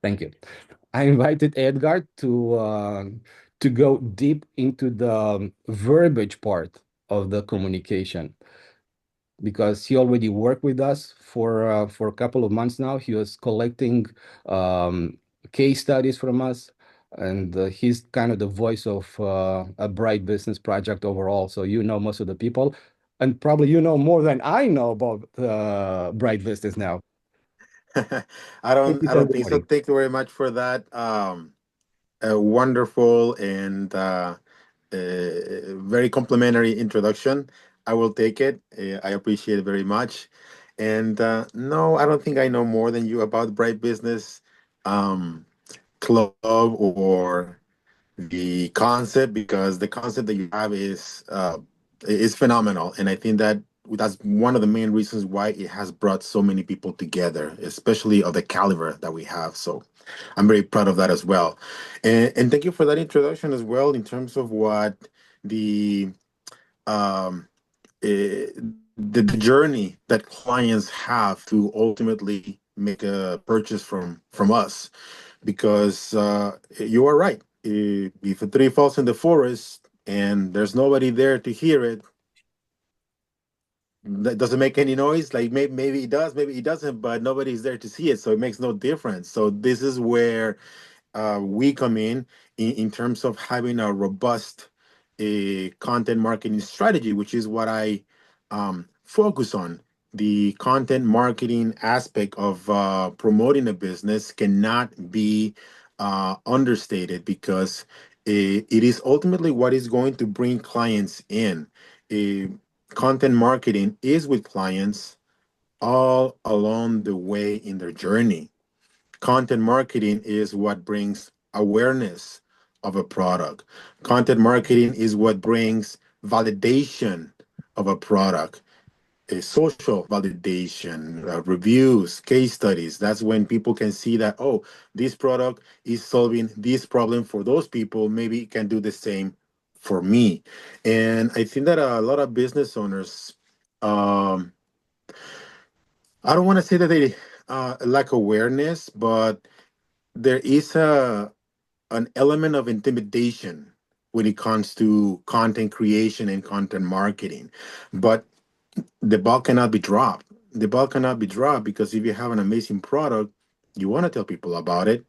Thank you. I invited Edgar to go deep into the verbiage part of the communication because he already worked with us for a couple of months now. He was collecting um, case studies from us, and he's kind of the voice of a bright business project overall. So you know most of the people, and probably you know more than I know about bright business now. Thank you, I sir. don't Good think so. morning. Thank you very much for that. A wonderful and very complimentary introduction. I will take it. I appreciate it very much. And no, I don't think I know more than you about Bright Business um, Club or the concept, because the concept that you have is phenomenal, and I think that that's one of the main reasons why it has brought so many people together, especially of the caliber that we have. So I'm very proud of that as well, and thank you for that introduction as well in terms of what the um the journey that clients have to ultimately make a purchase from us, because you are right. If a tree falls in the forest and there's nobody there to hear it, that doesn't make any noise. Like maybe it does, maybe it doesn't, but nobody's there to see it, so it makes no difference. So this is where we come in terms of having a robust content marketing strategy, which is what I focus on. The content marketing aspect of promoting a business cannot be understated, because it is ultimately what is going to bring clients in. Uh, Content marketing is with clients all along the way in their journey. Content marketing is what brings awareness of a product. Content marketing is what brings validation of a product, a social validation, reviews, case studies. That's when people can see that, oh, this product is solving this problem for those people. Maybe it can do the same for me. And I think that a lot of business owners, um, I don't want to say that they lack awareness, but there is an element of intimidation when it comes to content creation and content marketing. But the ball cannot be dropped. The ball cannot be dropped, because if you have an amazing product, you want to tell people about it.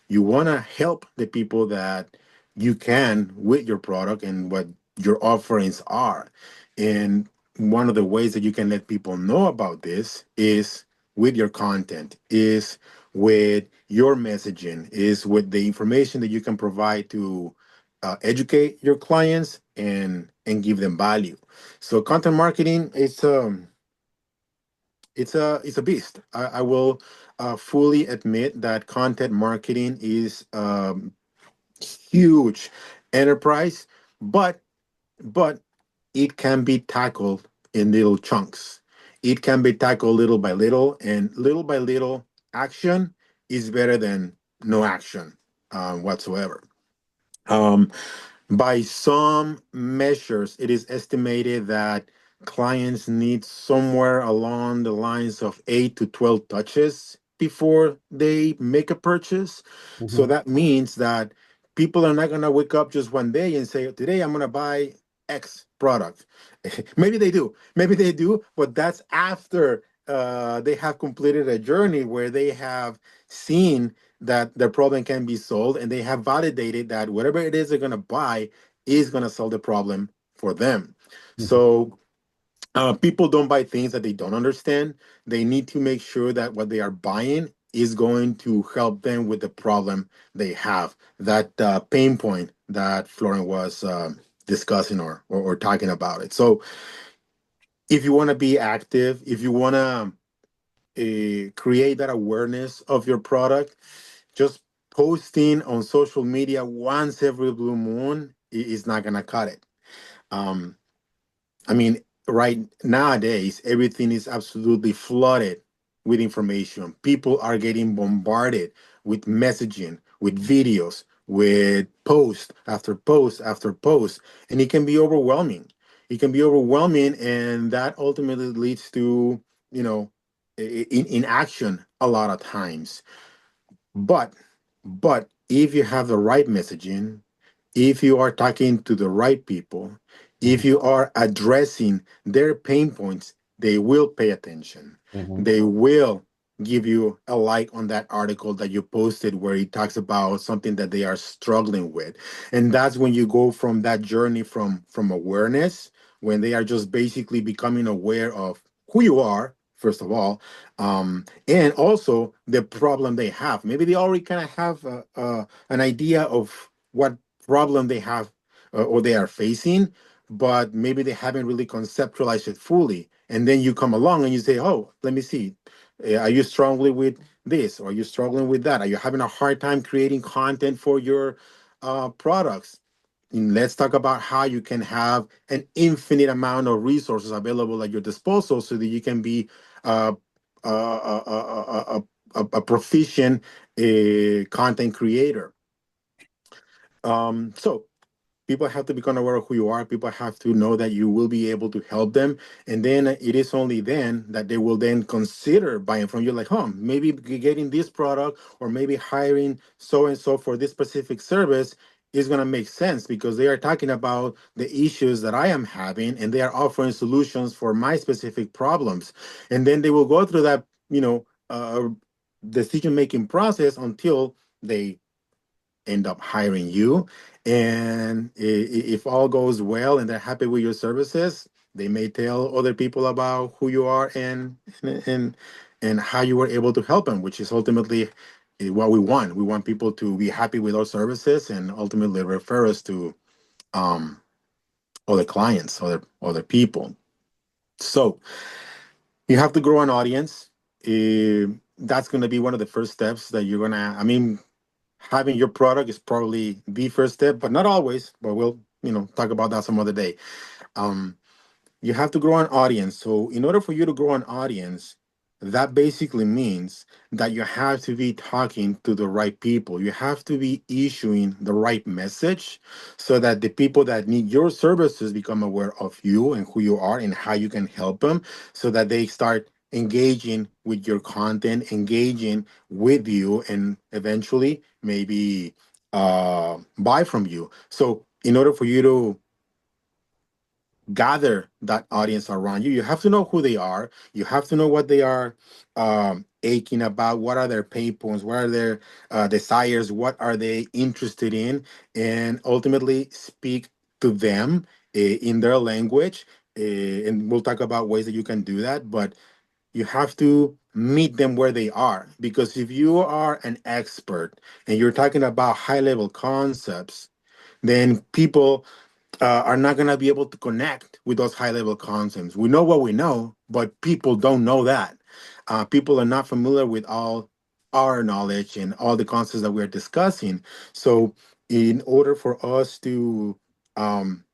You want to help the people that you can with your product and what your offerings are. And one of the ways that you can let people know about this is with your content, is with your messaging, is with the information that you can provide to educate your clients and give them value. So content marketing is it's a beast. I will fully admit that content marketing is huge enterprise, but but it can be tackled in little chunks. It can be tackled little by little, and little by little action is better than no action whatsoever. Um, by some measures, it is estimated that clients need somewhere along the lines of 8 to 12 touches before they make a purchase. So Mhm. that means that people are not going to wake up just one day and say, today I'm going to buy X product. Maybe they do, but that's after they have completed a journey where they have seen that their problem can be solved, and they have validated that whatever it is they're going to buy is going to solve the problem for them. Mhm. So people don't buy things that they don't understand. They need to make sure that what they are buying is going to help them with the problem they have, that pain point that Florian was discussing, or talking about it. So if you want to be active, if you want to create that awareness of your product, just posting on social media once every blue moon is not gonna cut it. Um, I mean, right nowadays, everything is absolutely flooded with information. People are getting bombarded with messaging, with videos, with post after post after post, and it can be overwhelming. It can be overwhelming, and that ultimately leads to, you know, in action a lot of times. But if you have the right messaging, if you are talking to the right people, if Mhm, you are addressing their pain points, they will pay attention. mhm, They will give you a like on that article that you posted where it talks about something that they are struggling with. And that's when you go from that journey from awareness, when they are just basically becoming aware of who you are, first of all, and also the problem they have. Maybe they already kind of have an idea of what problem they have or they are facing, but maybe they haven't really conceptualized it fully. And then you come along and you say, "Oh, let me see. Are you struggling with this? Or are you struggling with that? Are you having a hard time creating content for your products? And let's talk about how you can have an infinite amount of resources available at your disposal so that you can be uh, a proficient content creator." So people have to become aware of who you are. People have to know that you will be able to help them, and then it is only then that they will then consider buying from you, like, maybe getting this product or maybe hiring so and so for this specific service is going to make sense because they are talking about the issues that I am having and they are offering solutions for my specific problems. And then they will go through that, decision making process until they end up hiring you. And if all goes well and they're happy with your services, they may tell other people about who you are and and how you were able to help them, which is ultimately what we want. We want people to be happy with our services and ultimately refer us to um, other clients, other people. So you have to grow an audience. That's going to be one of the first steps that you're gonna. I mean, having your product is probably the first step, but not always. But we'll, talk about that some other day. Um, you have to grow an audience. So, in order for you to grow an audience, that basically means that you have to be talking to the right people. You have to be issuing the right message so that the people that need your services become aware of you and who you are and how you can help them so that they start engaging with your content, engaging with you, and eventually maybe buy from you. So, in order for you to gather that audience around you, you have to know who they are. You have to know what they are aching about. What are their pain points? What are their desires? What are they interested in? And ultimately speak to them in their language. And we'll talk about ways that you can do that. But you have to meet them where they are. Because if you are an expert and you're talking about high level concepts, then people are not going to be able to connect with those high level concepts. We know what we know, but people don't know that. People are not familiar with all our knowledge and all the concepts that we're discussing. So, in order for us to um,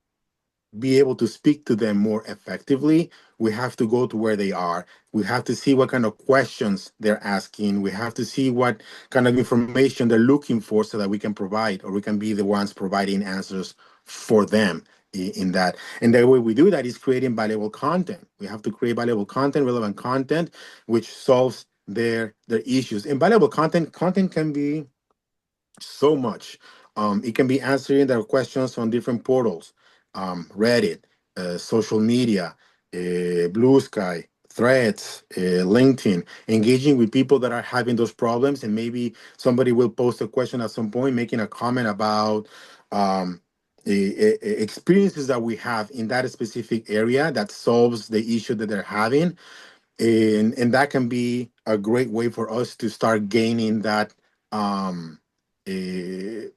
be able to speak to them more effectively, we have to go to where they are. We have to see what kind of questions they're asking. We have to see what kind of information they're looking for so that we can provide or we can be the ones providing answers for them in that. And the way we do that is creating valuable content. We have to create valuable content, relevant content, which solves their issues. And valuable content can be so much. It can be answering their questions on different portals, Reddit, social media, Blue Sky, Threads, LinkedIn, engaging with people that are having those problems. And maybe somebody will post a question at some point, making a comment about um, experiences that we have in that specific area that solves the issue that they're having. And that can be a great way for us to start gaining that um, eh,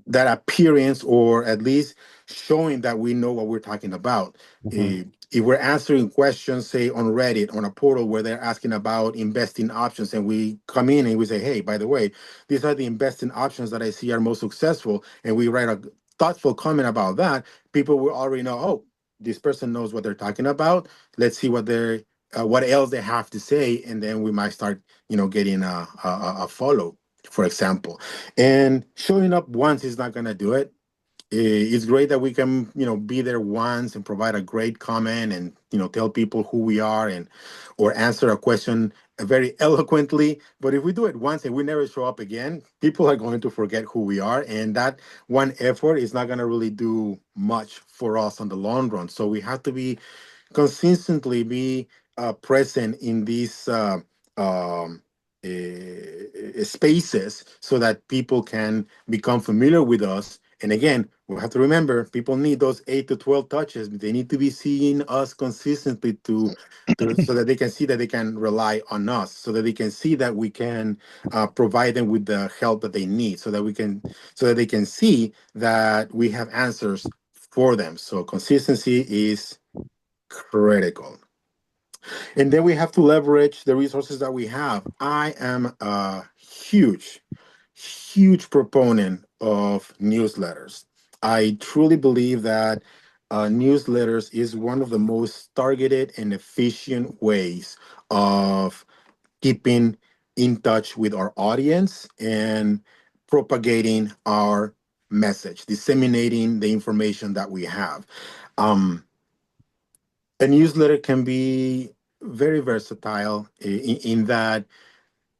that appearance, or at least showing that we know what we're talking about. mhm, If we're answering questions, say on Reddit, on a portal where they're asking about investing options, and we come in and we say, "Hey, by the way, these are the investing options that I see are most successful," and we write a thoughtful comment about that, people will already know, "Oh, this person knows what they're talking about. Let's see what else they have to say," and then we might start, getting a follow, for example. And showing up once is not going to do it. It's great that we can, be there once and provide a great comment and, tell people who we are, and or answer a question very eloquently. But if we do it once and we never show up again, people are going to forget who we are. And that one effort is not going to really do much for us on the long run. So we have to be consistently be present in these um, spaces so that people can become familiar with us. And again, we have to remember people need those 8 to 12 touches. They need to be seeing us consistently so that they can see that they can rely on us, so that they can see that we can provide them with the help that they need, so that they can see that we have answers for them. So consistency is critical. And then we have to leverage the resources that we have. I am a huge proponent of newsletters. I truly believe that newsletters is one of the most targeted and efficient ways of keeping in touch with our audience and propagating our message, disseminating the information that we have. Um, a newsletter can be very versatile in that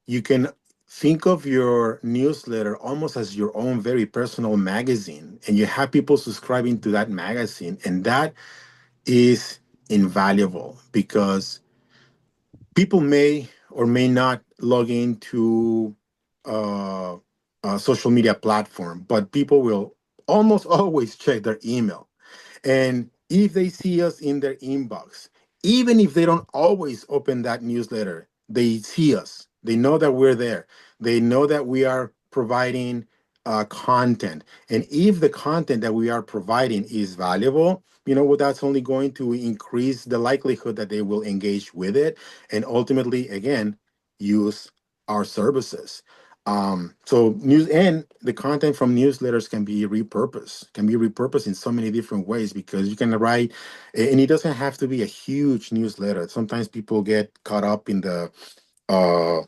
you can think of your newsletter almost as your own very personal magazine, and you have people subscribing to that magazine, and that is invaluable because people may or may not log into uh, a social media platform, but people will almost always check their email. And if they see us in their inbox, even if they don't always open that newsletter, they see us. They know that we're there. They know that we are providing content. And if the content that we are providing is valuable, you know what, that's only going to increase the likelihood that they will engage with it and ultimately, again, use our services. So news and the content from newsletters can be repurposed in so many different ways because you can write, and it doesn't have to be a huge newsletter. Sometimes people get caught up in the uh,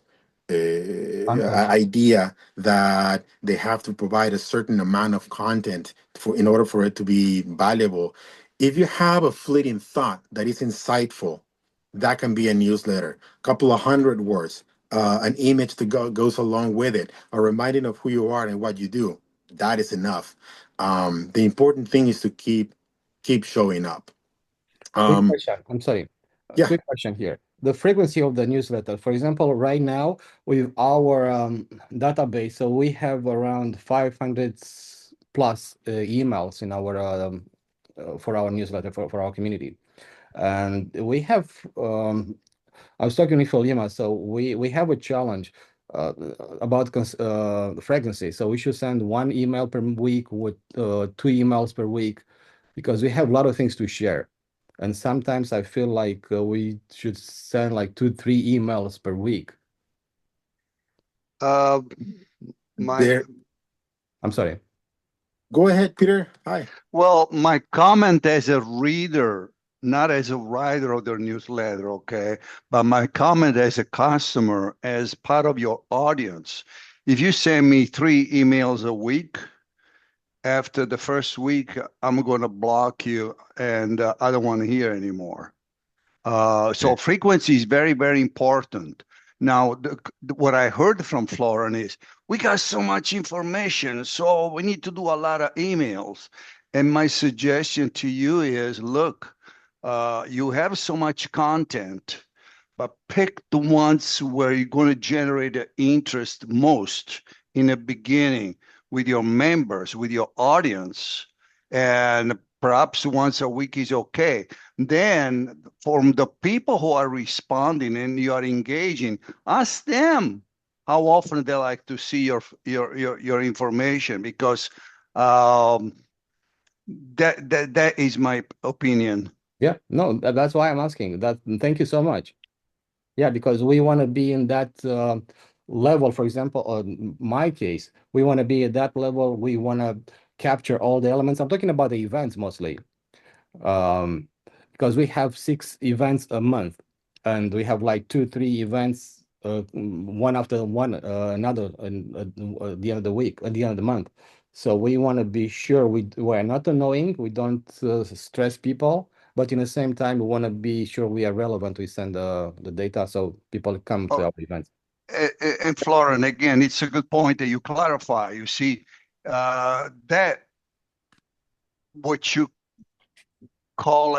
Content. idea that they have to provide a certain amount of content for in order for it to be valuable. If you have a fleeting thought that is insightful, that can be a newsletter. A couple of hundred words, an image to goes along with it, a reminding of who you are and what you do. That is enough. The important thing is to keep showing up. Quick Um, question. I'm sorry. A yeah, quick question here. The frequency of the newsletter, for example, right now with our database, so we have around 500 plus emails in our for our newsletter for our community, and we have I was talking with Olima, so we have a challenge uh, about frequency. So we should send one email per week with two emails per week because we have a lot of things to share. And sometimes I feel like we should send like two, three emails per week. Uh, my there. I'm sorry. Go ahead, Peter. Hi. well, my comment as a reader, not as a writer of the newsletter, okay, but my comment as a customer, as part of your audience. If you send me 3 emails a week, after the first week, I'm going to block you, and I don't want to hear anymore. So Okay. frequency is very, very important. Now, what I heard from Florin is we got so much information, so we need to do a lot of emails. And my suggestion to you is, look, you have so much content, but pick the ones where you're going to generate the interest most in the beginning with your members, with your audience, and perhaps once a week is okay. Then, from the people who are responding and you are engaging, ask them how often they like to see your information because um, that is my opinion. Yeah, no, that's why I'm asking that. Thank you so much. Yeah, because we want to be in that level. For example, in my case, we want to be at that level. We want to capture all the elements. I'm talking about the events mostly, um, because we have 6 events a month, and we have like two, three events, one after one, another, and at the end of the week, at the end of the month. So we want to be sure we're not annoying. We don't stress people, but in the same time, we want to be sure we are relevant. We send the data so people come to Oh, our events. and Flora, and again, it's a good point that you clarify. You see, that what you call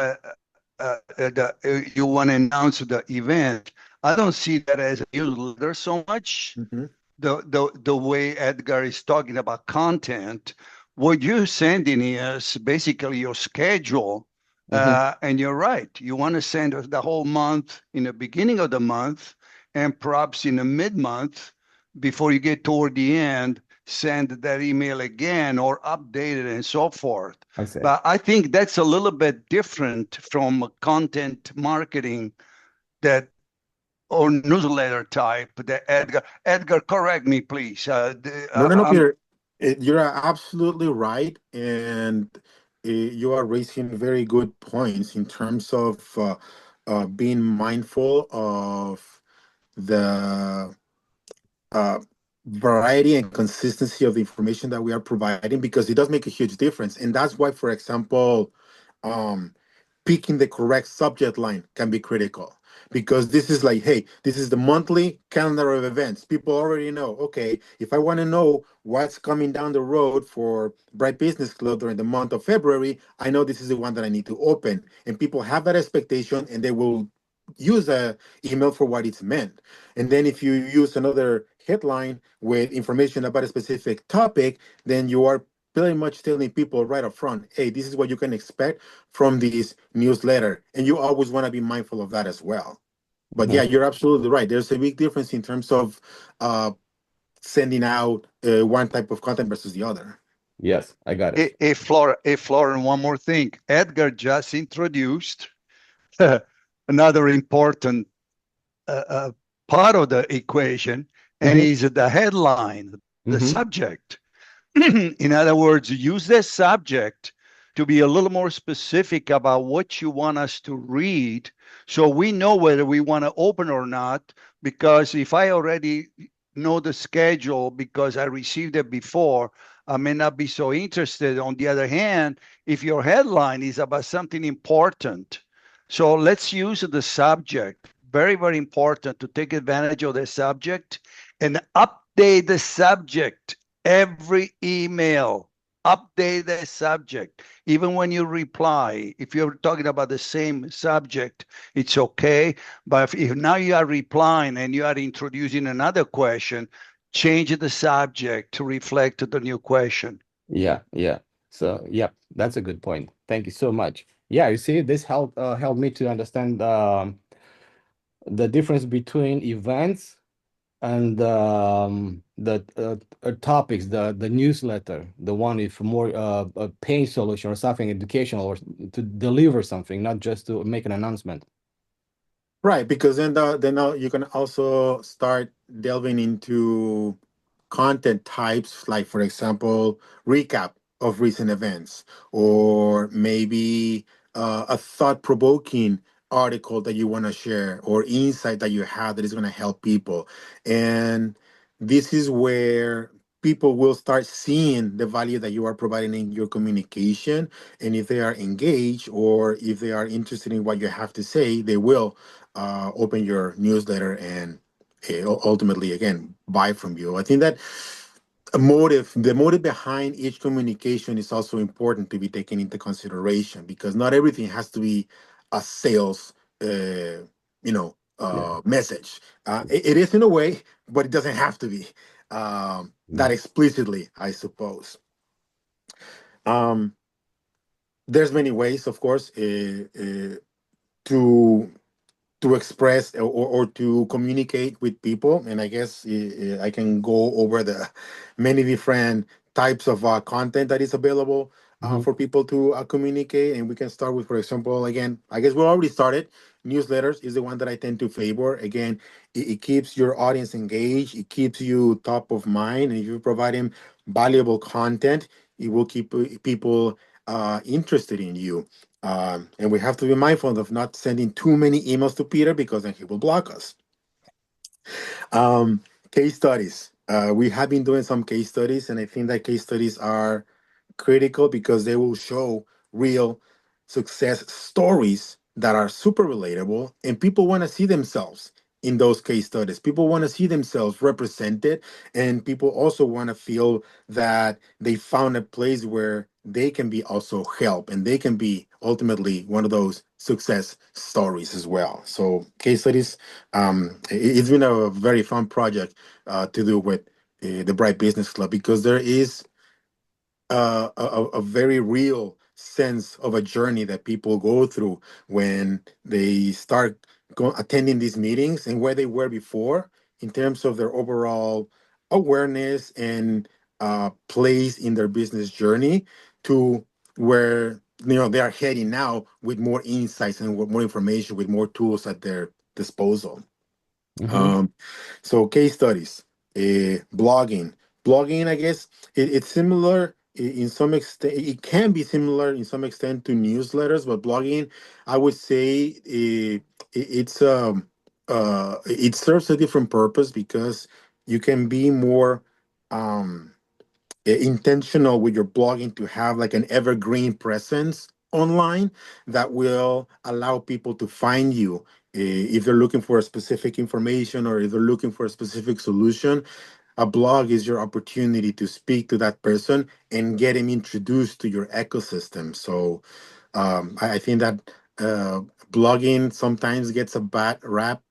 you want to announce the event. I don't see that as a newsletter so much. Mm-hmm. The way Edgar is talking about content, what you're sending is basically your schedule. Hmm. And you're right. You want to send the whole month in the beginning of the month and perhaps in the mid-month before you get toward the end, send that email again or update it and so forth. I say. But I think that's a little bit different from content marketing that or newsletter type that Edgar, correct me, please. No, no, no, Peter. You're absolutely right, and you are raising very good points in terms of being mindful of the uh, variety and consistency of the information that we are providing because it does make a huge difference, and that's why, for example, um, picking the correct subject line can be critical because this is like, hey, this is the monthly calendar of events. People already know, okay, if I want to know what's coming down the road for Bright Business Club during the month of February, I know this is the one that I need to open. And people have that expectation and they will use a email for what it's meant. And then if you use another headline with information about a specific topic, then you are pretty much telling people right up front, hey, this is what you can expect from this newsletter. And you always want to be mindful of that as well. But Mhm. yeah, you're absolutely right. There's a big difference in terms of uh, sending out one type of content versus the other. Yes, I got it. Flora, and one more thing. Edgar just introduced another important uh, uh, part of the equation, and Hmm. is the headline, the Hmm. subject. In other words, use the subject to be a little more specific about what you want us to read so we know whether we want to open or not. Because if I already know the schedule because I received it before, I may not be so interested. On the other hand, if your headline is about something important, so let's use the subject. Very, very important to take advantage of the subject and update the subject every email. Update the subject. Even when you reply, if you're talking about the same subject, it's okay. But if now you are replying and you are introducing another question, change the subject to reflect the new question. Yeah, yeah. So, yeah, that's a good point. Thank you so much. Yeah, you see, this helped me to understand the difference between events and the topics, the newsletter, the one with more a pay solution or something educational or to deliver something, not just to make an announcement. Right, because then you can also start delving into content types, like for example, recap of recent events, or maybe a thought-provoking article that you want to share, or insight that you have that is going to help people. And this is where people will start seeing the value that you are providing in your communication. And if they are engaged or if they are interested in what you have to say, they will open your newsletter and ultimately again buy from you. I think that the motive behind each communication is also important to be taken into consideration because not everything has to be a sales Yeah. message. It is in a way, but it doesn't have to be that Mhm. explicitly, I suppose. um, there's many ways, of course, to express or to communicate with people. And I guess I can go over the many different types of content that is available Mhm. for people to communicate. And we can start with, for example, again, I guess we already started. Newsletters is the one that I tend to favor. Again, it keeps your audience engaged, it keeps you top of mind, and if you're providing valuable content, it will keep people interested in you. And we have to be mindful of not sending too many emails to Peter because then he will block us. Case studies. We have been doing some case studies, and I think that case studies are critical because they will show real. success stories that are super relatable, and people want to see themselves in those case studies. People want to see themselves represented, and people also want to feel that they found a place where they can be also helped and they can be ultimately one of those success stories as well. So case studies, it's been a very fun project to do with the Bright Business Club, because there is a very real sense of a journey that people go through when they start attending these meetings, and where they were before in terms of their overall awareness and place in their business journey, to where they are heading now with more insights and with more information, with more tools at their disposal. Mm-hmm. um, so case studies, blogging. Blogging, I guess it's similar in some extent. It can be similar in some extent to newsletters, but blogging, I would say, it serves a different purpose, because you can be more um, intentional with your blogging to have like an evergreen presence online that will allow people to find you if they're looking for a specific information, or if they're looking for a specific solution. A blog is your opportunity to speak to that person and get him introduced to your ecosystem. So I think that uh, blogging sometimes gets a bad rap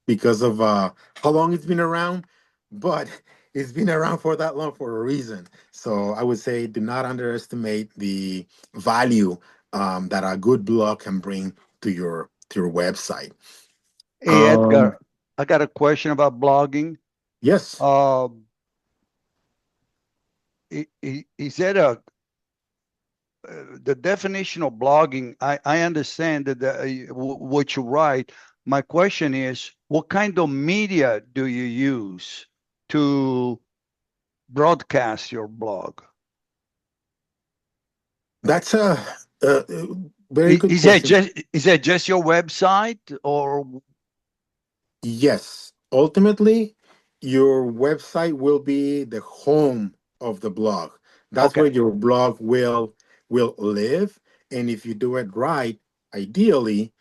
because of how long it's been around, but it's been around for that long for a reason. So I would say do not underestimate the value that a good blog can bring to your website. Hey, Um, Edgar, I got a question about blogging. yes, Uh, is that the definition of blogging? I understand that what you write. My question is, what kind of media do you use to broadcast your blog? that's a very good Is that question. just your website or Yes, ultimately, your website will be the home of the blog. That's where okay? your blog will live, and if you do it right, ideally,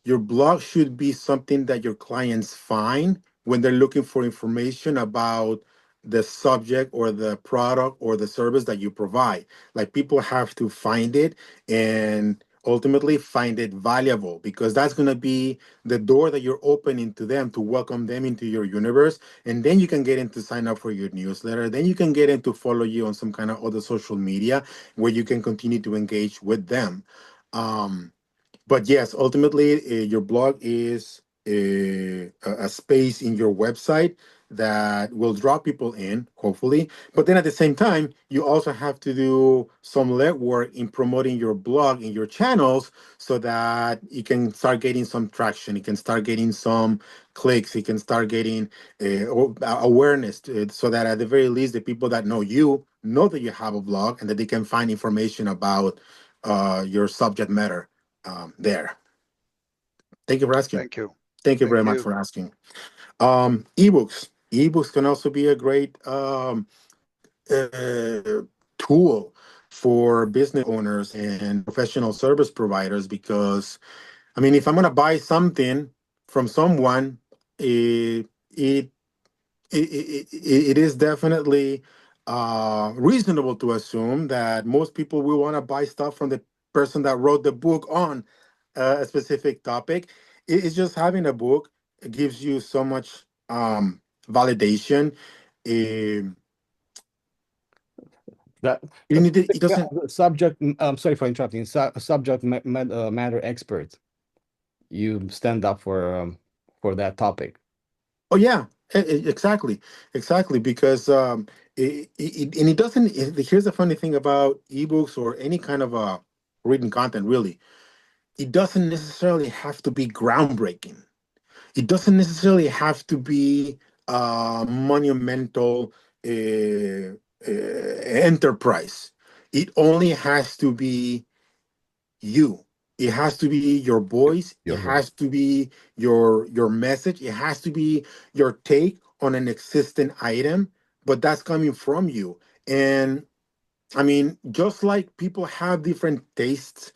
your blog should be something that your clients find when they're looking for information about the subject or the product or the service that you provide. Like, people have to find it and ultimately find it valuable, because that's going to be the door that you're opening to them to welcome them into your universe. And then you can get into sign up for your newsletter. Then you can get into follow you on some kind of other social media where you can continue to engage with them. Um, but yes, ultimately, your blog is a space in your website that will draw people in, hopefully. But then at the same time, you also have to do some legwork in promoting your blog in your channels, so that you can start getting some traction. You can start getting some clicks. You can start getting awareness, so that at the very least, the people that know you know that you have a blog, and that they can find information about your subject matter there. Thank you for asking. Thank you. Thank you very Thank much you. for asking. Ebooks. Ebooks can also be a great tool for business owners and professional service providers, because, I mean, if I'm going to buy something from someone, it it is definitely reasonable to assume that most people will want to buy stuff from the person that wrote the book on a specific topic. It's just having a book gives you so much validation. Um, That you need it doesn't. subject. I'm sorry for interrupting. Subject matter expert. You stand up for that topic. Oh yeah, exactly, exactly. Because and it doesn't. Here's the funny thing about ebooks or any kind of written content. Really, it doesn't necessarily have to be groundbreaking. It doesn't necessarily have to be a monumental enterprise. It only has to be you. It has to be your voice. It Your voice. has to be your message. It has to be your take on an existing item, but that's coming from you. And I mean, just like people have different tastes,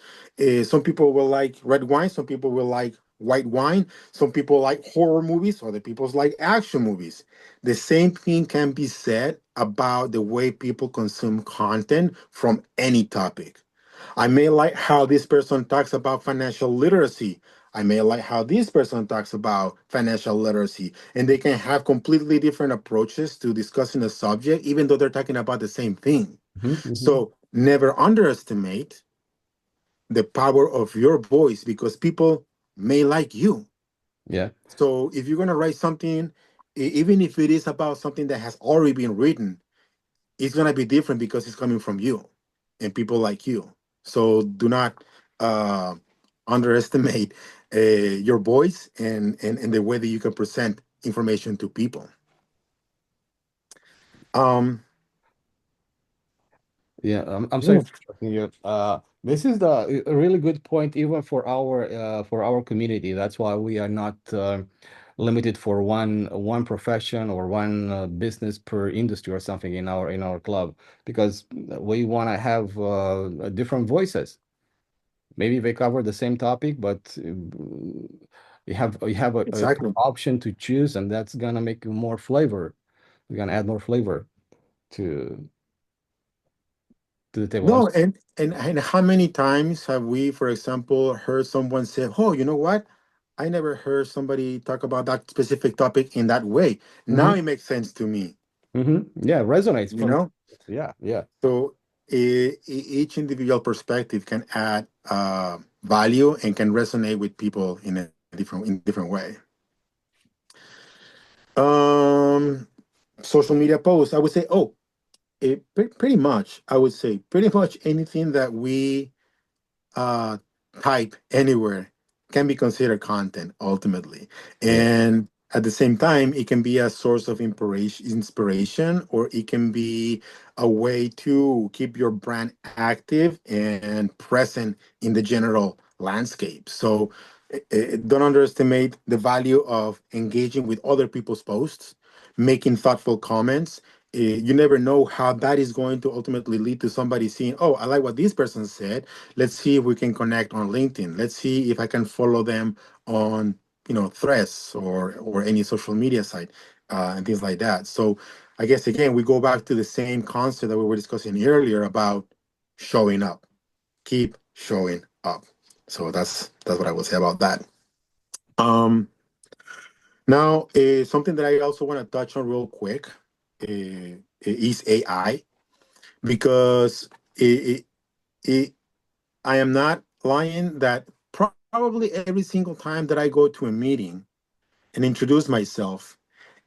some people will like red wine, some people will like white wine, some people like horror movies, other people like action movies. The same thing can be said about the way people consume content from any topic. I may like how this person talks about financial literacy. I may like how this person talks about financial literacy. And they can have completely different approaches to discussing a subject, even though they're talking about the same thing. Hmm. Hmm. So never underestimate the power of your voice because people may like you. Yeah. So if you're going to write something, even if it is about something that has already been written, it's gonna be different because it's coming from you and people like you. So do not uh, underestimate your voice and the way that you can present information to people. Um, Yeah, I'm sorry yeah, for interrupting you. This is a really good point, even for our community. That's why we are not limited for one profession or one business per industry or something in our club, because we want to have different voices. Maybe they cover the same topic, but you have a exactly. option to choose, and that's gonna make more flavor. You're gonna add more flavor to to the table. No, and how many times have we, for example, heard someone say, "Oh, you know what? I never heard somebody talk about that specific topic in that way. Now Mhm. it makes sense to me." Yeah, resonates You for me. know, Yeah, yeah, so each individual perspective can add value and can resonate with people in a different way. Um, Social media posts, I would say, pretty much, I would say, pretty much anything that we uh, type anywhere can be considered content ultimately. yeah, And at the same time, it can be a source of inspiration, or it can be a way to keep your brand active and present in the general landscape. So don't underestimate the value of engaging with other people's posts, making thoughtful comments. You never know how that is going to ultimately lead to somebody seeing, oh, I like what this person said. Let's see if we can connect on LinkedIn. Let's see if I can follow them on, Threads or any social media site, and things like that. So I guess again we go back to the same concept that we were discussing earlier about showing up. Keep showing up. So that's what I would say about that. Um, Now, something that I also want to touch on real quick is AI, because it, I am not lying that probably every single time that I go to a meeting and introduce myself,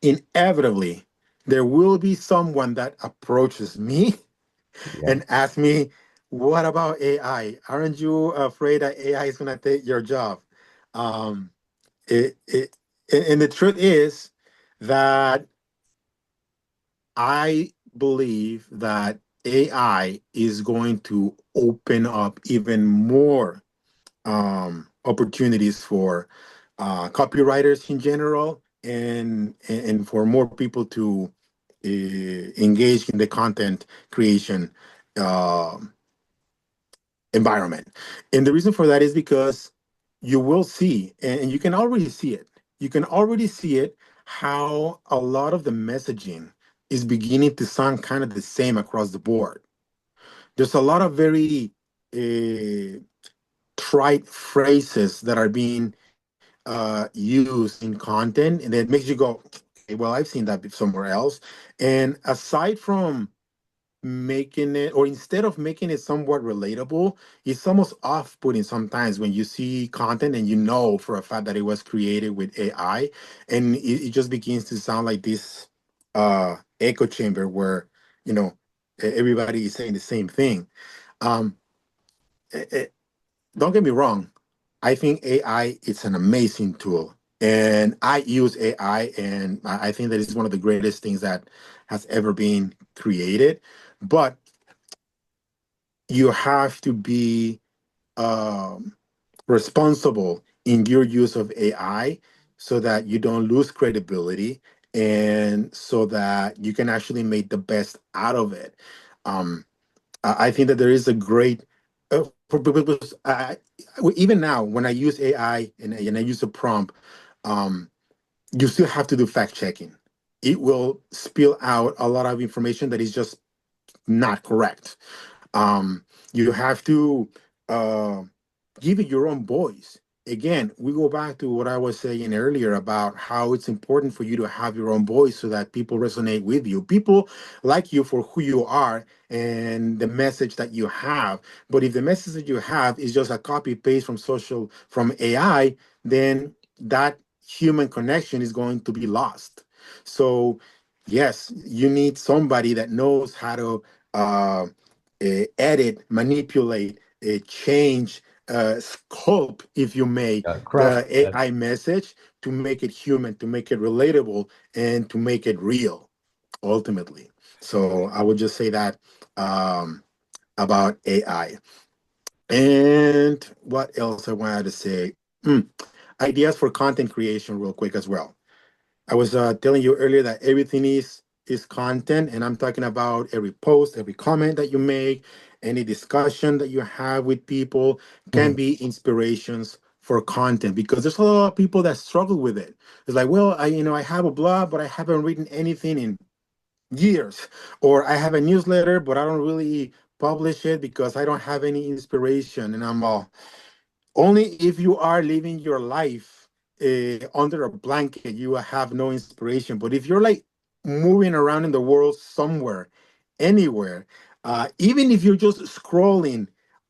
inevitably there will be someone that approaches me yeah, and asks me, "What about AI? Aren't you afraid that AI is going to take your job?" Um, it, and the truth is that I believe that AI is going to open up even more opportunities for copywriters in general, and for more people to engage in the content creation um environment. And the reason for that is because you will see, and you can already see it. You can already see it, how a lot of the messaging is beginning to sound kind of the same across the board. There's a lot of very uh, trite phrases that are being used in content, and that makes you go, okay, well, I've seen that somewhere else. And aside from making it, or instead of making it somewhat relatable, it's almost off-putting sometimes when you see content and you know for a fact that it was created with AI, and it just begins to sound like this echo chamber where, you know everybody is saying the same thing. um don't get me wrong. I think AI is an amazing tool, and I use AI, and I think that it's one of the greatest things that has ever been created. But you have to be um, responsible in your use of AI so that you don't lose credibility, and so that you can actually make the best out of it. Um, I think that there is a great because even now when I use AI and I use a prompt, um, you still have to do fact checking. It will spill out a lot of information that is just not correct. um, you have to uh, give it your own voice. Again, we go back to what I was saying earlier about how it's important for you to have your own voice so that people resonate with you. People like you for who you are and the message that you have. But if the message that you have is just a copy paste from AI, then that human connection is going to be lost. So, yes, you need somebody that knows how to uh, edit, manipulate, change, sculpt, if you may, Craft the that. AI message to make it human, to make it relatable, and to make it real, ultimately. So I would just say that um, about AI. And what else I wanted to say? Hmm, Ideas for content creation, real quick as well. I was telling you earlier that everything is content, and I'm talking about every post, every comment that you make, any discussion that you have with people can Mhm. be inspirations for content because there's a lot of people that struggle with it. It's like, well, I have a blog, but I haven't written anything in years, or I have a newsletter, but I don't really publish it because I don't have any inspiration, and I'm all only if you are living your life under a blanket, you will have no inspiration. But if you're like moving around in the world somewhere, anywhere, even if you're just scrolling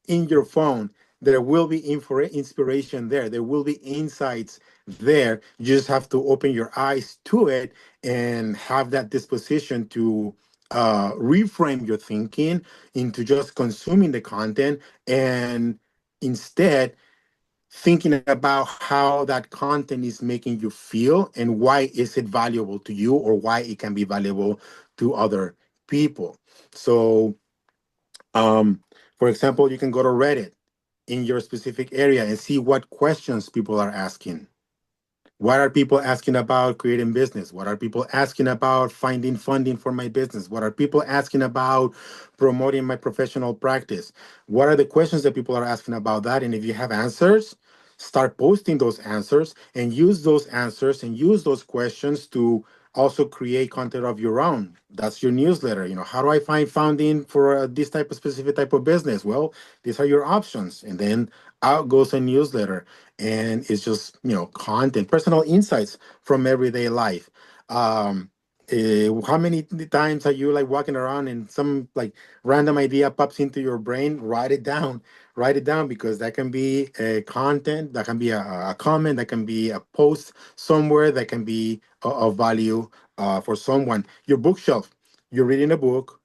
in your phone, there will be inspiration there. There will be insights there. You just have to open your eyes to it and have that disposition to reframe your thinking into just consuming the content and instead thinking about how that content is making you feel and why is it valuable to you or why it can be valuable to other people. So um, for example, you can go to Reddit in your specific area and see what questions people are asking. What are people asking about creating business? What are people asking about finding funding for my business? What are people asking about promoting my professional practice? What are the questions that people are asking about that? And if you have answers, start posting those answers and use those answers and use those questions to also create content of your own. That's your newsletter. How do I find funding for this type of specific type of business? Well, these are your options. And then out goes a newsletter, and it's just content, personal insights from everyday life. um how many times are you like walking around and some like random idea pops into your brain? Write it down because that can be a content, that can be a comment, that can be a post somewhere, that can be of value for someone. Your bookshelf, you're reading a book.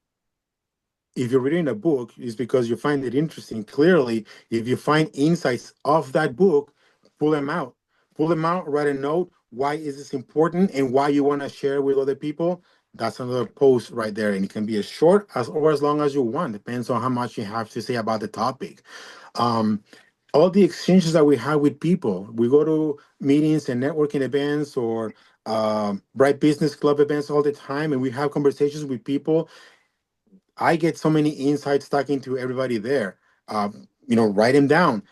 If you're reading a book, it's because you find it interesting. Clearly, if you find insights of that book, pull them out. Pull them out, write a note. Why is this important and why you want to share with other people? That's another post right there. And it can be as short as or as long as you want. Depends on how much you have to say about the topic. Um, all the exchanges that we have with people, we go to meetings and networking events or Bright Business Club events all the time, and we have conversations with people. I get so many insights talking to everybody there. Write them down.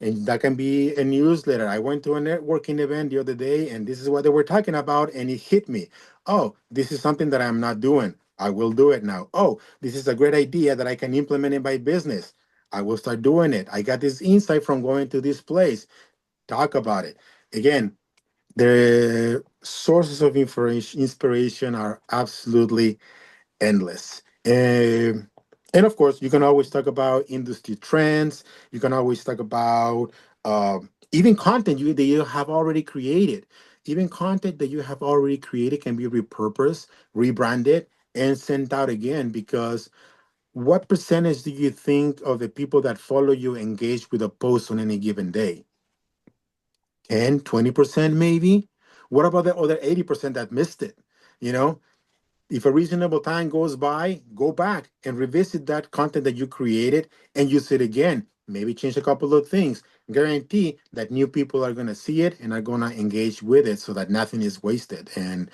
And that can be a newsletter. I went to a networking event the other day and this is what they were talking about. And it hit me. Oh, this is something that I'm not doing. I will do it now. Oh, this is a great idea that I can implement in my business. I will start doing it. I got this insight from going to this place. Talk about it. Again, the sources of inspiration are absolutely endless. And of course, you can always talk about industry trends. You can always talk about even content that you have already created. Even content that you have already created can be repurposed, rebranded, and sent out again. Because what percentage do you think of the people that follow you engage with a post on any given day? 10, 20% maybe? What about the other 80% that missed it? You know, if a reasonable time goes by, go back and revisit that content that you created and use it again. Maybe change a couple of things. Guarantee that new people are going to see it and are going to engage with it so that nothing is wasted. And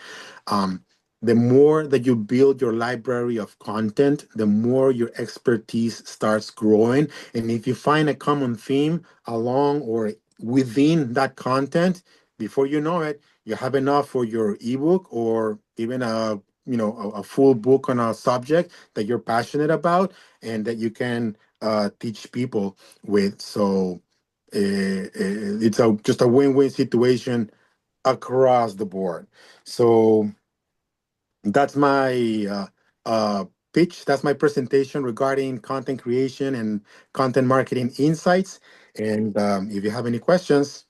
um, the more that you build your library of content, the more your expertise starts growing. And if you find a common theme along or within that content, before you know it, you have enough for your ebook or even a full book on a subject that you're passionate about and that you can teach people with. So it's just a win-win situation across the board. So that's my pitch. That's my presentation regarding content creation and content marketing insights. And if you have any questions,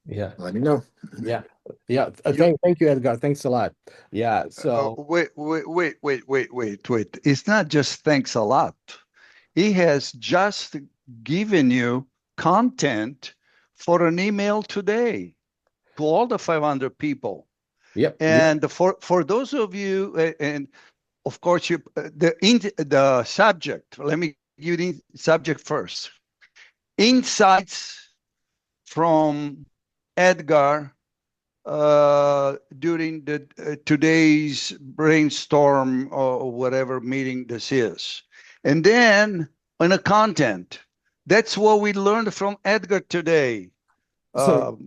Yeah. let me know. Yeah. Yeah. You Thank you, Edgar. Thanks a lot. Yeah. So, wait. It's not just thanks a lot. He has just given you content for an email today to all the 500 people. yep. Yep. And for those of you, and of course, the subject. Let me give you the subject first. Insights from Edgar during the today's brainstorm or whatever meeting this is, and then on the content. That's what we learned from Edgar today. So,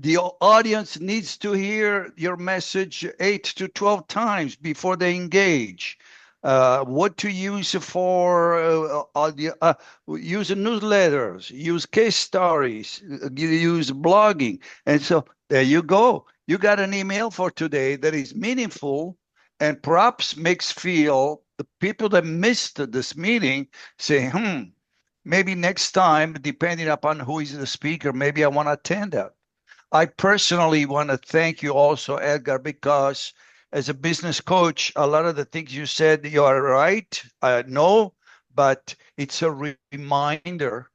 The audience needs to hear your message 8 to 12 times before they engage. What to use for use newsletters, use case stories, use blogging. And so there you go. You got an email for today that is meaningful and perhaps makes feel the people that missed this meeting say, maybe next time, depending upon who is the speaker, maybe I want to attend that. I personally want to thank you also, Edgar, because as a business coach, a lot of the things you said, you are right. I know, but it's a reminder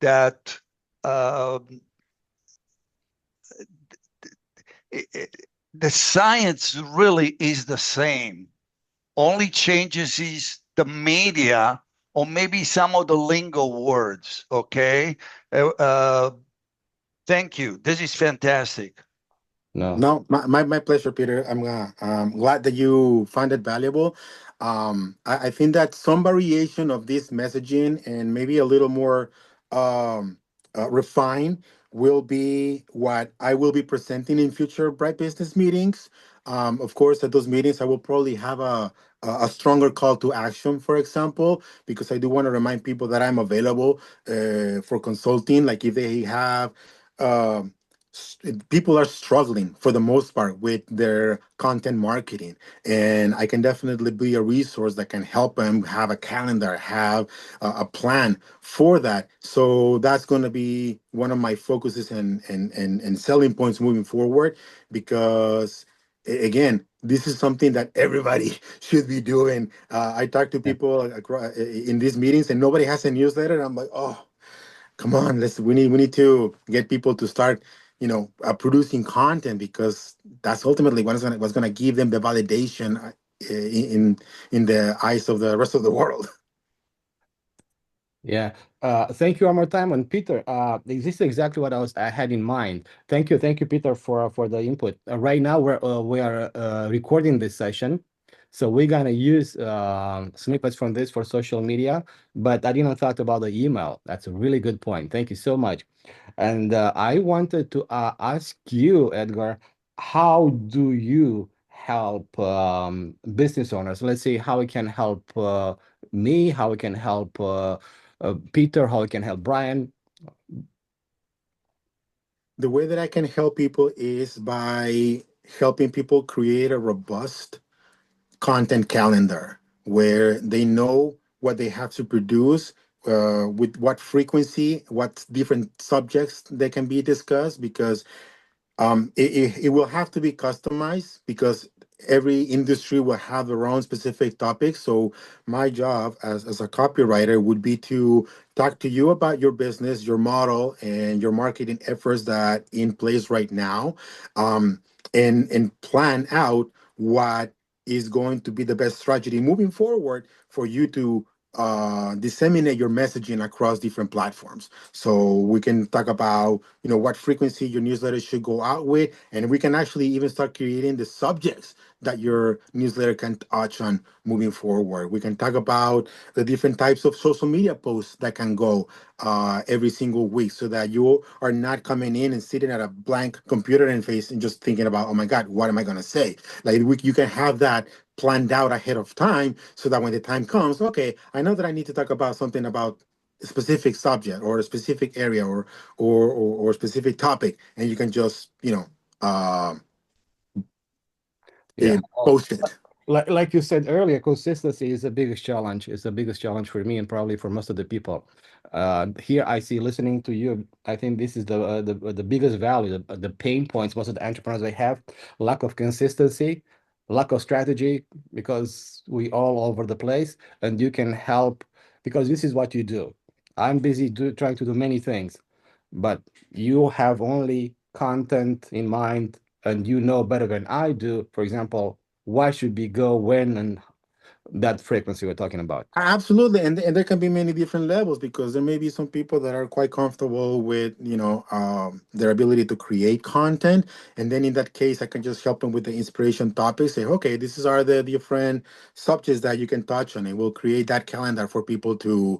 that uh, the science really is the same. Only changes is the media or maybe some of the lingo words. Okay. Thank you. This is fantastic. no. No, my pleasure, Peter. I'm glad that you found it valuable. I think that some variation of this messaging and maybe a little more um, refined will be what I will be presenting in future Bright Business meetings. Of course, at those meetings, I will probably have a stronger call to action, for example, because I do want to remind people that I'm available for consulting. Like if they have. Um, People are struggling for the most part with their content marketing, and I can definitely be a resource that can help them have a calendar, have a plan for that. So that's going to be one of my focuses and selling points moving forward, because again, this is something that everybody should be doing. I talk to Yeah. people in these meetings and nobody has a newsletter. I'm like, oh, come on, we need to get people to start producing content, because that's ultimately what's gonna give them the validation in the eyes of the rest of the world. Yeah. Thank you one more time. And Peter, this is exactly what I had in mind. Thank you, Peter, for the input. Right now, we are recording this session, so we're gonna use snippets from this for social media. But I didn't talk about the email. That's a really good point. Thank you so much. And I wanted to ask you, Edgar, how do you help business owners? Let's say how it can help me, how it can help Peter, how it can help Brian. The way that I can help people is by helping people create a robust content calendar where they know what they have to produce, with what frequency, what different subjects they can be discussed, because it will have to be customized, because every industry will have their own specific topics. So my job as a copywriter would be to talk to you about your business, your model, and your marketing efforts that in place right now, um, and plan out what is going to be the best strategy moving forward for you to disseminate your messaging across different platforms. So we can talk about, what frequency your newsletter should go out with, and we can actually even start creating the subjects that your newsletter can touch on moving forward. We can talk about the different types of social media posts that can go every single week, so that you are not coming in and sitting at a blank computer interface and just thinking about, oh my God, what am I going to say? Like you can have that planned out ahead of time, so that when the time comes, okay, I know that I need to talk about something about a specific subject or a specific area, or a specific topic, and you can just Yeah. post it. Like you said earlier, consistency is the biggest challenge. It's the biggest challenge for me and probably for most of the people. Here I see listening to you, I think this is the biggest value, the pain points most of the entrepreneurs they have, lack of consistency, lack of strategy, because we all over the place, and you can help because this is what you do. I'm busy trying to do many things, but you have only content in mind and you know better than I do. For example, why should we go when and that frequency we're talking about. Absolutely, and there can be many different levels, because there may be some people that are quite comfortable with their ability to create content, and then in that case, I can just help them with the inspiration topics. Say, okay, this is are the different subjects that you can touch on, and we'll create that calendar for people to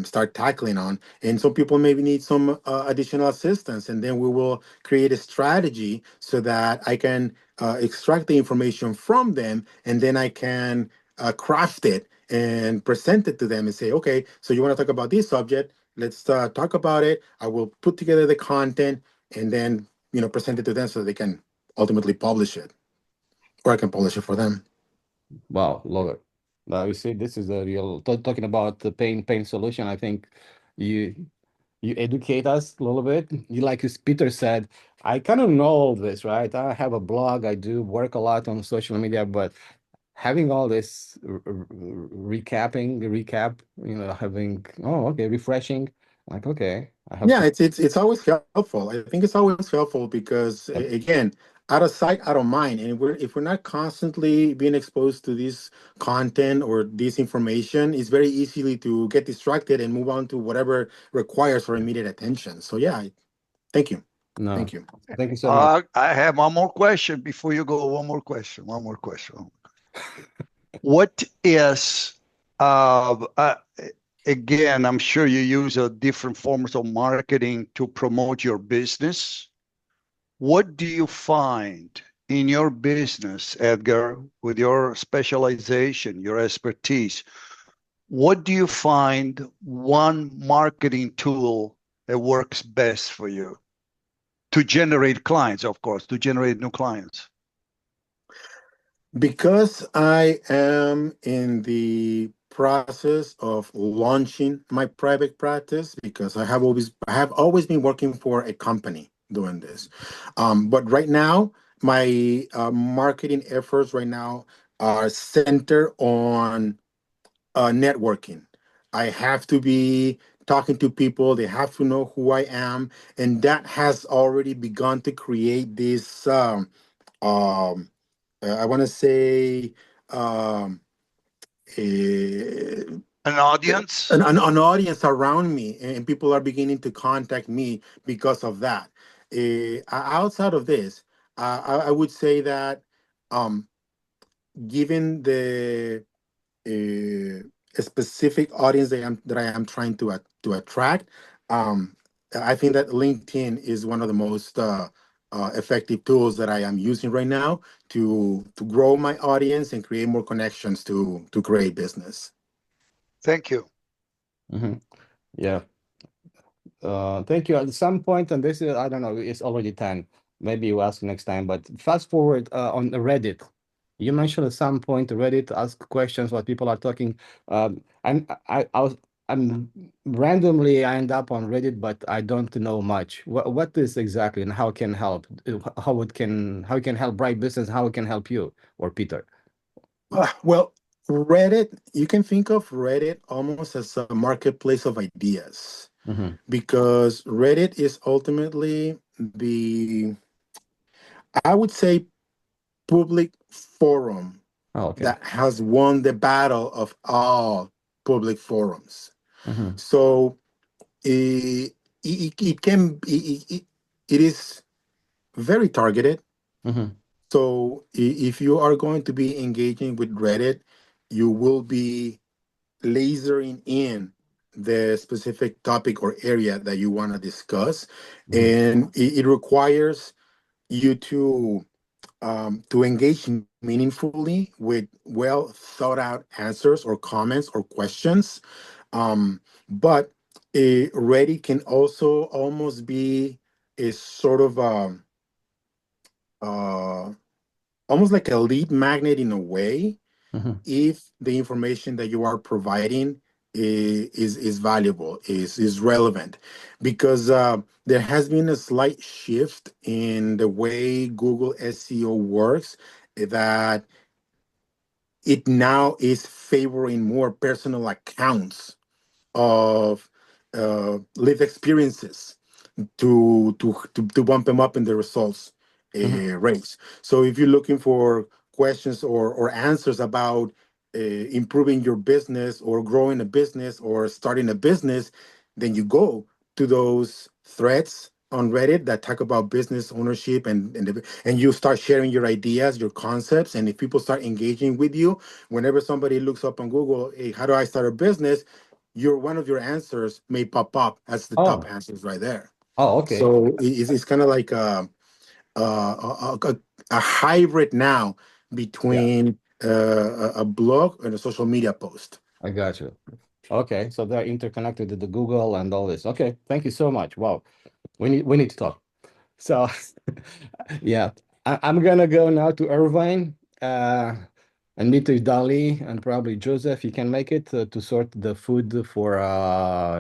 start tackling on. And some people maybe need some additional assistance, and then we will create a strategy so that I can extract the information from them, and then I can craft it and present it to them and say, okay, so you want to talk about this subject? Let's talk about it. I will put together the content, and then present it to them so they can ultimately publish it, or I can publish it for them. Wow, love it. Now you see, this is a real talking about the pain solution. I think you you educate us a little bit. You like as Peter said, I kind of know all this, right? I have a blog, I do work a lot on social media, but having all this recap, having okay, refreshing. Like, okay, I have Yeah, to. it's always helpful. I think it's always helpful because, Yep. again, out of sight, out of mind. And if we're not constantly being exposed to this content or this information, it's very easily to get distracted and move on to whatever requires our immediate attention. So yeah, thank you, No, thank you. thank you so much. I have one more question before you go. One more question. One more question. What is, again, I'm sure you use different forms of marketing to promote your business. What do you find in your business, Edgar, with your specialization, your expertise? What do you find one marketing tool that works best for you to generate clients, of course, to generate new clients? Because I am in the process of launching my private practice, because I have always been working for a company doing this. But right now, my marketing efforts right now are centered on networking. I have to be talking to people, they have to know who I am, and that has already begun to create this um I want to say um, a, An audience? an audience around me, and people are beginning to contact me because of that. Outside of this, I would say that, um, given the a specific audience that I am trying to attract, um, I think that LinkedIn is one of the most effective tools that I am using right now to grow my audience and create more connections to create business. Thank you. Hmm. Yeah. Thank you. At some point, and this is, I don't know, it's already 10. Maybe you ask next time, but fast forward on Reddit. You mentioned at some point Reddit ask questions what people are talking. I'm randomly I end up on Reddit, but I don't know much. What is exactly and how can help? How it can help Bright Business? How it can help you or Peter? Well, Reddit, you can think of Reddit almost as a marketplace of ideas, Hmm. because Reddit is ultimately the, I would say, public forum Oh, okay. that has won the battle of all. public forums. Mm-hmm. So it can it is very targeted. Mm-hmm. So if you are going to be engaging with Reddit, you will be lasering in the specific topic or area that you want to discuss, Mm-hmm. and it requires you to engage meaningfully with well thought out answers or comments or questions. But Reddit can also almost be a sort of uh, almost like a lead magnet in a way Mm-hmm. if the information that you are providing is valuable, is relevant, because there has been a slight shift in the way Google SEO works, that it now is favoring more personal accounts of lived experiences to bump them up in the results Mm-hmm. rates. So if you're looking for questions or answers about improving your business or growing a business or starting a business, then you go to those threads on Reddit that talk about business ownership, and you start sharing your ideas, your concepts, and if people start engaging with you, whenever somebody looks up on Google, hey, how do I start a business? Your one of your answers may pop up as the top Oh, answers right there. oh, okay. So it's kind of like a hybrid now Yeah, between a blog and a social media post. I got you. Okay, so they're interconnected to the Google and all this. Okay, thank you so much. Wow, we need to talk. So, yeah, I'm gonna go now to Irvine, and meet with Dali and probably Joseph. You can make it to sort the food for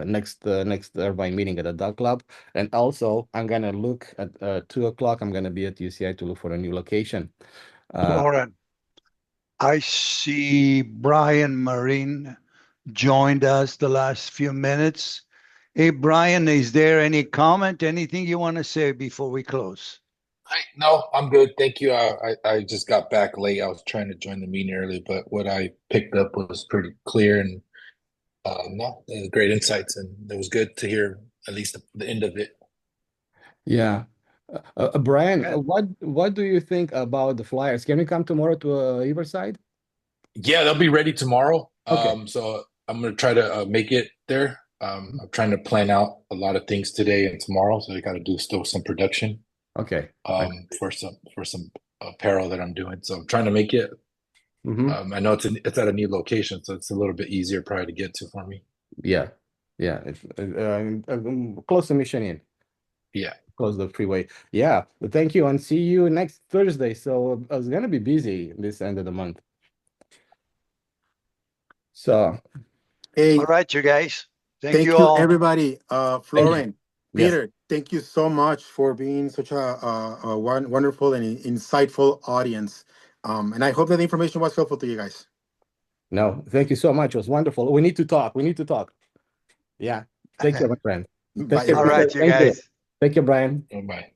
next Irvine meeting at the dog club. And also, I'm gonna look at 2 o'clock. I'm gonna be at UCI to look for a new location. Uh, Lauren, I see Brian Marine joined us the last few minutes. Hey, Brian, is there any comment, anything you want to say before we close? No, I'm good. Thank you. I just got back late. I was trying to join the meeting early, but what I picked up was pretty clear and no, great insights, and it was good to hear at least the end of it. yeah. Brian, Good. what do you think about the Flyers? Can we come tomorrow to Riverside? Yeah, they'll be ready tomorrow. Okay. So I'm gonna try to make it there. I'm trying to plan out a lot of things today and tomorrow, so I got to do still some production Okay. for some apparel that I'm doing. So I'm trying to make it. Mm-hmm. I know it's at a new location, so it's a little bit easier probably to get to for me. Yeah. Yeah. It's close to Mission Inn. Yeah. Close the freeway. Yeah. But thank you and see you next Thursday. So I was gonna be busy this end of the month. So All Hey, right, you guys. Thank you thank you, all. everybody. thank you. Florin, Yes. Peter, thank you so much for being such a wonderful and insightful audience. And I hope that the information was helpful to you guys. No, thank you so much. It was wonderful. We need to talk. We need to talk. Yeah. Take care, my friend. Take Bye, care, All Peter. right, everybody. you Thank you. guys. Thank you, Brian. Bye.